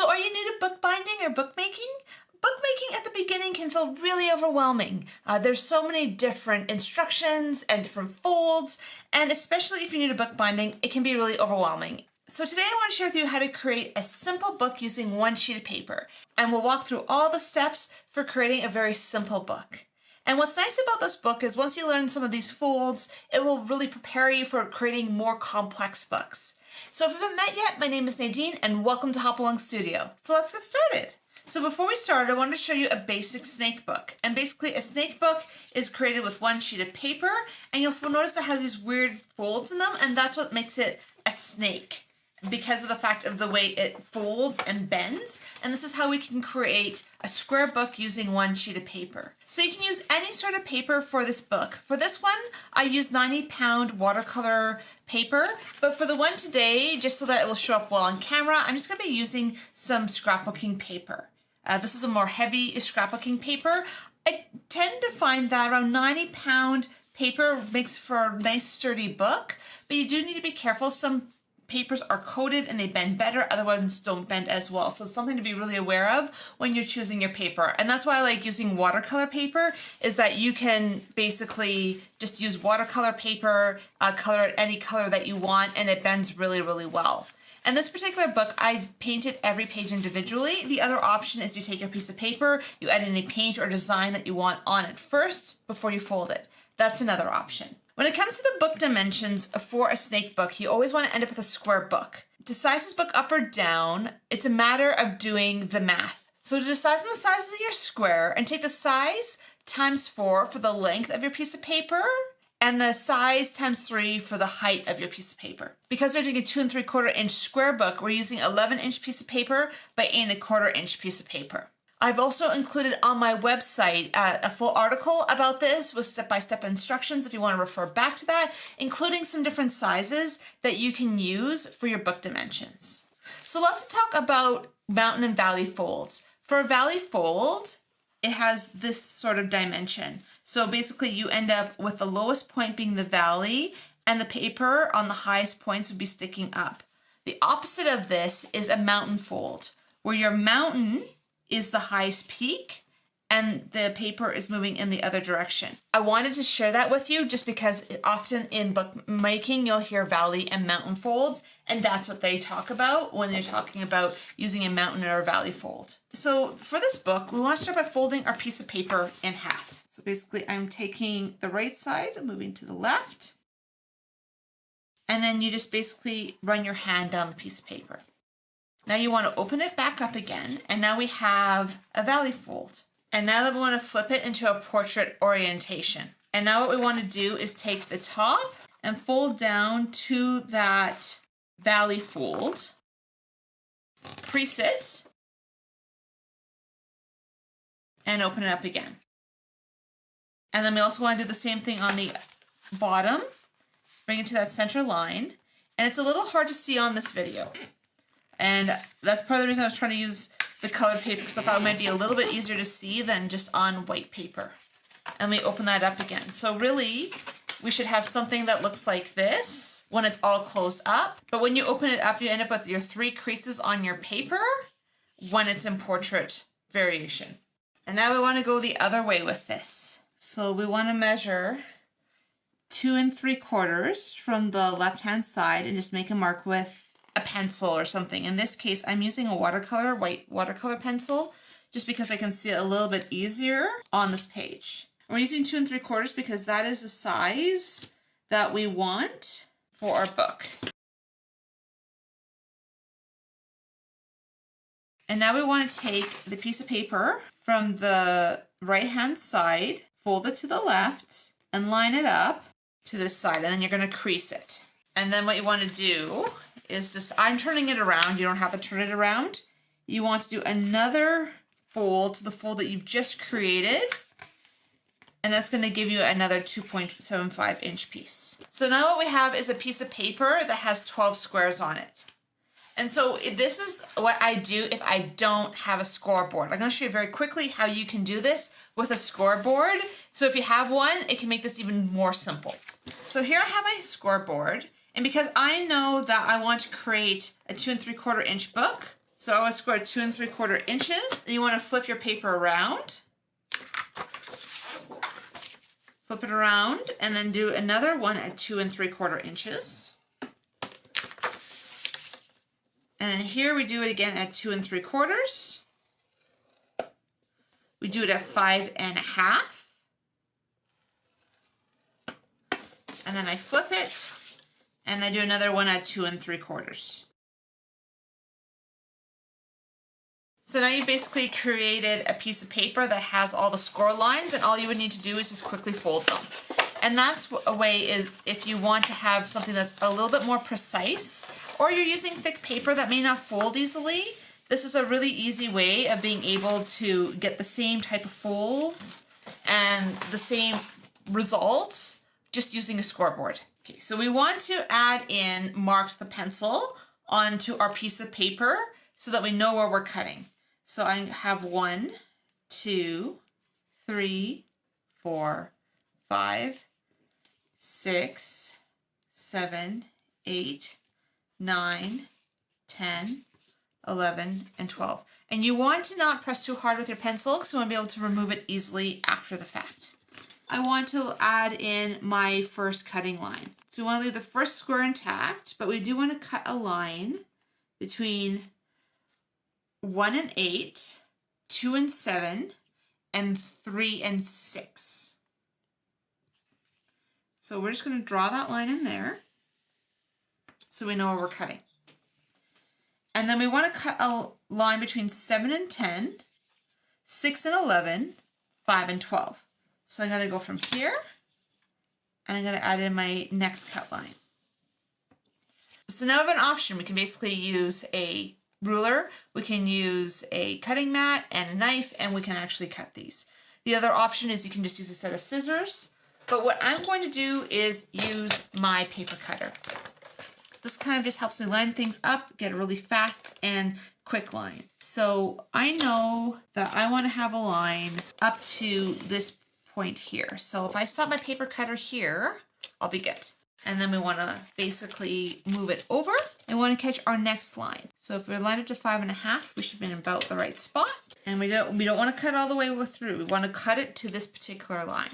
So are you new to bookbinding or bookmaking? Bookmaking at the beginning can feel really overwhelming. There's so many different instructions and different folds, and especially if you're new to bookbinding, it can be really overwhelming. So today I want to share with you how to create a simple book using one sheet of paper, and we'll walk through all the steps for creating a very simple book. And what's nice about this book is once you learn some of these folds, it will really prepare you for creating more complex books. So if you haven't met yet, my name is Nadine and welcome to Hop Along Studio. So let's get started. So before we start, I wanted to show you a basic snake book. And basically a snake book is created with one sheet of paper, and you'll notice it has these weird folds in them, and that's what makes it a snake, because of the fact of the way it folds and bends. And this is how we can create a square book using one sheet of paper. So you can use any sort of paper for this book. For this one, I use 90-pound watercolor paper, but for the one today, just so that it will show up well on camera, I'm just gonna be using some scrapbooking paper. This is a more heavy scrapbooking paper. I tend to find that around 90-pound paper makes for a nice sturdy book, but you do need to be careful. Some papers are coated and they bend better, other ones don't bend as well. So it's something to be really aware of when you're choosing your paper. And that's why I like using watercolor paper, is that you can basically just use watercolor paper, color it any color that you want, and it bends really, really well. And this particular book, I painted every page individually. The other option is you take your piece of paper, you add any paint or design that you want on it first before you fold it. That's another option. When it comes to the book dimensions for a snake book, you always want to end up with a square book. To size this book up or down, it's a matter of doing the math. So to decide on the size of your square, and take the size times 4 for the length of your piece of paper, and the size times 3 for the height of your piece of paper. Because we're doing a 2 3/4 inch square book, we're using 11-inch piece of paper by 8 1/4 inch piece of paper. I've also included on my website a full article about this with step-by-step instructions if you want to refer back to that, including some different sizes that you can use for your book dimensions. So let's talk about mountain and valley folds. For a valley fold, it has this sort of dimension. So basically you end up with the lowest point being the valley, and the paper on the highest points would be sticking up. The opposite of this is a mountain fold, where your mountain is the highest peak and the paper is moving in the other direction. I wanted to share that with you just because often in bookmaking you'll hear valley and mountain folds, and that's what they talk about when they're talking about using a mountain or a valley fold. So for this book, we want to start by folding our piece of paper in half. So basically I'm taking the right side and moving to the left, and then you just basically run your hand down the piece of paper. Now you want to open it back up again, and now we have a valley fold. And now that we want to flip it into a portrait orientation. And now what we want to do is take the top and fold down to that valley fold, crease it, and open it up again. And then we also want to do the same thing on the bottom, bring it to that center line. And it's a little hard to see on this video. And that's part of the reason I was trying to use the colored paper, because I thought it might be a little bit easier to see than just on white paper. And we open that up again. So really, we should have something that looks like this when it's all closed up. But when you open it up, you end up with your 3 creases on your paper when it's in portrait variation. And now we want to go the other way with this. So we want to measure 2 3/4 from the left-hand side and just make a mark with a pencil or something. In this case, I'm using a white watercolor pencil, just because I can see it a little bit easier on this page. We're using 2 3/4 because that is the size that we want for our book. And now we want to take the piece of paper from the right-hand side, fold it to the left, and line it up to this side, and then you're going to crease it. And then what you want to do is just, I'm turning it around, you don't have to turn it around. You want to do another fold to the fold that you've just created, and that's going to give you another 2.75 inch piece. So now what we have is a piece of paper that has 12 squares on it. And so this is what I do if I don't have a scoreboard. I'm going to show you very quickly how you can do this with a scoreboard. So if you have one, it can make this even more simple. So here I have my scoreboard. And because I know that I want to create a 2 3/4 inch book, So I would score 2 3/4 inches. And you want to flip your paper around. Flip it around and then do another one at 2 3/4 inches. And then here we do it again at 2 3/4. We do it at 5 1/2. And then I flip it and I do another one at 2 3/4. So now you basically created a piece of paper that has all the score lines, and all you would need to do is just quickly fold them. And that's a way is if you want to have something that's a little bit more precise, or you're using thick paper that may not fold easily, this is a really easy way of being able to get the same type of folds and the same results just using a scoreboard. Okay, so we want to add in marks with a pencil onto our piece of paper so that we know where we're cutting. So I have 1, 2, 3, 4, 5, 6, 7, 8, 9, 10, 11, and 12. And you want to not press too hard with your pencil because you want to be able to remove it easily after the fact. I want to add in my first cutting line. So we want to leave the first square intact, but we do want to cut a line between 1 and 8, 2 and 7, and 3 and 6. So we're just going to draw that line in there so we know where we're cutting. And then we want to cut a line between 7 and 10, 6 and 11, 5 and 12. So I'm going to go from here and I'm going to add in my next cut line. So now we have an option. We can basically use a ruler, we can use a cutting mat and a knife, and we can actually cut these. The other option is you can just use a set of scissors, but what I'm going to do is use my paper cutter. This kind of just helps me line things up, get a really fast and quick line. So I know that I want to have a line up to this point here. So if I stop my paper cutter here, I'll be good. And then we want to basically move it over and we want to catch our next line. So if we're lined up to 5 1/2, we should be in about the right spot. And we don't want to cut all the way through. We want to cut it to this particular line.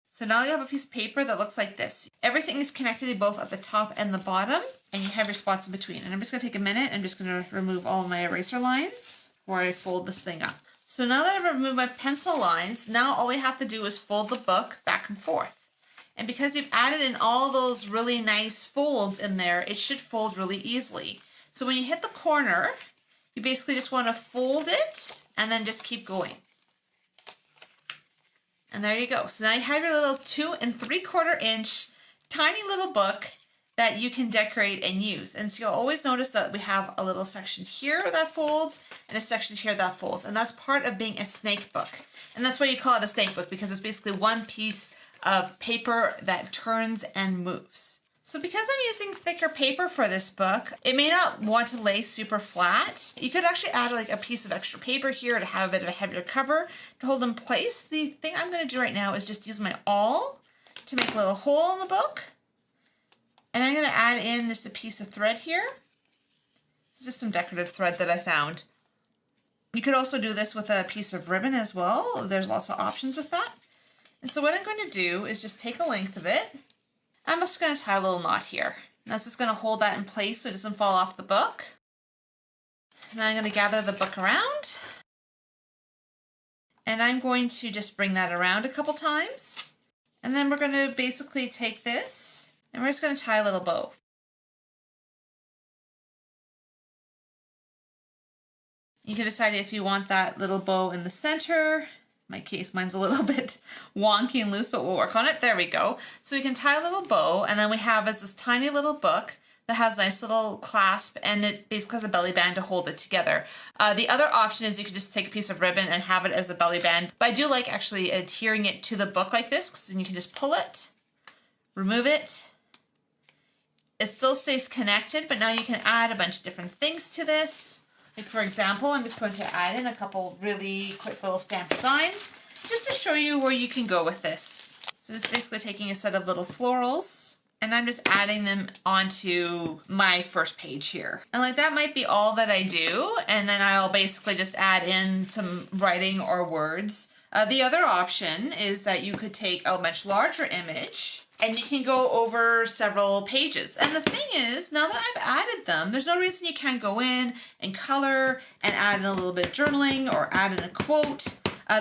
So now you have a piece of paper that looks like this. Everything is connected both at the top and the bottom, and you have your spots in between. And I'm just going to take a minute. I'm just going to remove all of my eraser lines before I fold this thing up. So now that I've removed my pencil lines, now all we have to do is fold the book back and forth. And because you've added in all those really nice folds in there, it should fold really easily. So when you hit the corner, you basically just want to fold it and then just keep going. And there you go. So now you have your little 2 3/4 inch tiny little book that you can decorate and use. And so you'll always notice that we have a little section here that folds and a section here that folds. And that's part of being a snake book. And that's why you call it a snake book, because it's basically one piece of paper that turns and moves. So because I'm using thicker paper for this book, it may not want to lay super flat. You could actually add like a piece of extra paper here to have a bit of a heavier cover to hold in place. The thing I'm going to do right now is just use my awl to make a little hole in the book. And I'm going to add in just a piece of thread here. This is just some decorative thread that I found. You could also do this with a piece of ribbon as well. There's lots of options with that. And so what I'm going to do is just take a length of it. I'm just going to tie a little knot here. And that's just going to hold that in place so it doesn't fall off the book. And I'm going to gather the book around. And I'm going to just bring that around a couple times. And then we're going to basically take this and we're just going to tie a little bow. You can decide if you want that little bow in the center. In my case, mine's a little bit wonky and loose, but we'll work on it. There we go. So we can tie a little bow, and then we have this tiny little book that has a nice little clasp, and it basically has a belly band to hold it together. The other option is you could just take a piece of ribbon and have it as a belly band, but I do like actually adhering it to the book like this, because then you can just pull it, remove it. It still stays connected, but now you can add a bunch of different things to this. Like for example, I'm just going to add in a couple really quick little stamp designs just to show you where you can go with this. So just basically taking a set of little florals And I'm just adding them onto my first page here. And like that might be all that I do. And then I'll basically just add in some writing or words. The other option is that you could take a much larger image and you can go over several pages. And the thing is, now that I've added them, there's no reason you can't go in and color and add in a little bit of journaling or add in a quote.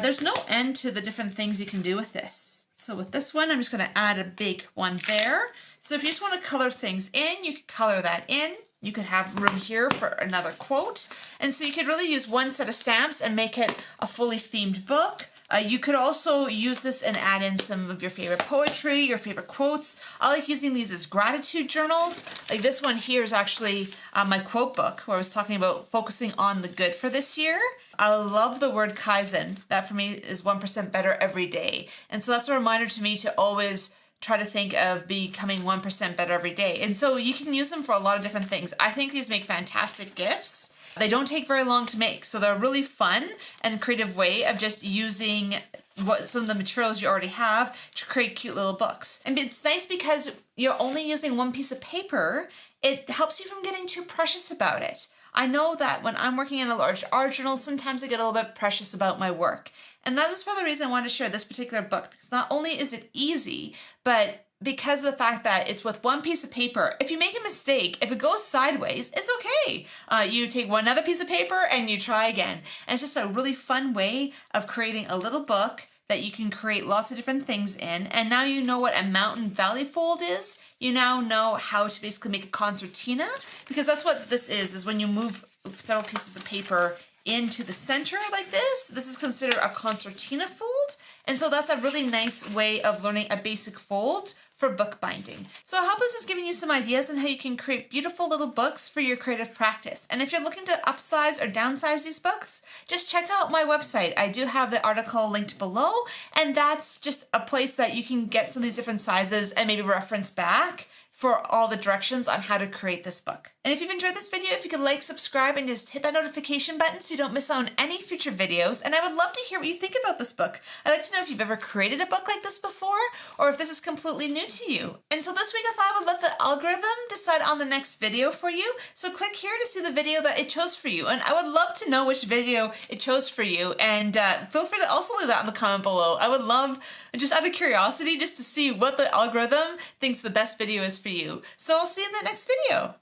There's no end to the different things you can do with this. So with this one, I'm just gonna add a big one there. So if you just wanna color things in, you could color that in. You could have room here for another quote. And so you could really use one set of stamps and make it a fully themed book. You could also use this and add in some of your favorite poetry, your favorite quotes. I like using these as gratitude journals. Like this one here is actually my quote book where I was talking about focusing on the good for this year. I love the word Kaizen. That for me is 1% better every day. And so that's a reminder to me to always try to think of becoming 1% better every day. And so you can use them for a lot of different things. I think these make fantastic gifts. They don't take very long to make, so they're a really fun and creative way of just using some of the materials you already have to create cute little books. And it's nice because you're only using one piece of paper. It helps you from getting too precious about it. I know that when I'm working in a large art journal, sometimes I get a little bit precious about my work. And that was part of the reason I wanted to share this particular book, because not only is it easy, but because of the fact that it's with one piece of paper, if you make a mistake, if it goes sideways, it's okay. You take one other piece of paper and you try again. And it's just a really fun way of creating a little book that you can create lots of different things in. And now you know what a mountain valley fold is. You now know how to basically make a concertina, because that's what this is when you move several pieces of paper into the center like this. This is considered a concertina fold. And so that's a really nice way of learning a basic fold for bookbinding. So I hope this is giving you some ideas on how you can create beautiful little books for your creative practice. And if you're looking to upsize or downsize these books, just check out my website. I do have the article linked below, and that's just a place that you can get some of these different sizes and maybe reference back for all the directions on how to create this book. And if you've enjoyed this video, if you could like, subscribe, and just hit that notification button so you don't miss out on any future videos. And I would love to hear what you think about this book. I'd like to know if you've ever created a book like this before, or if this is completely new to you. And so this week I thought I would let the algorithm decide on the next video for you. So click here to see the video that it chose for you. And I would love to know which video it chose for you. And feel free to also leave that in the comment below. I would love, just out of curiosity, just to see what the algorithm thinks the best video is for you. So I'll see you in the next video.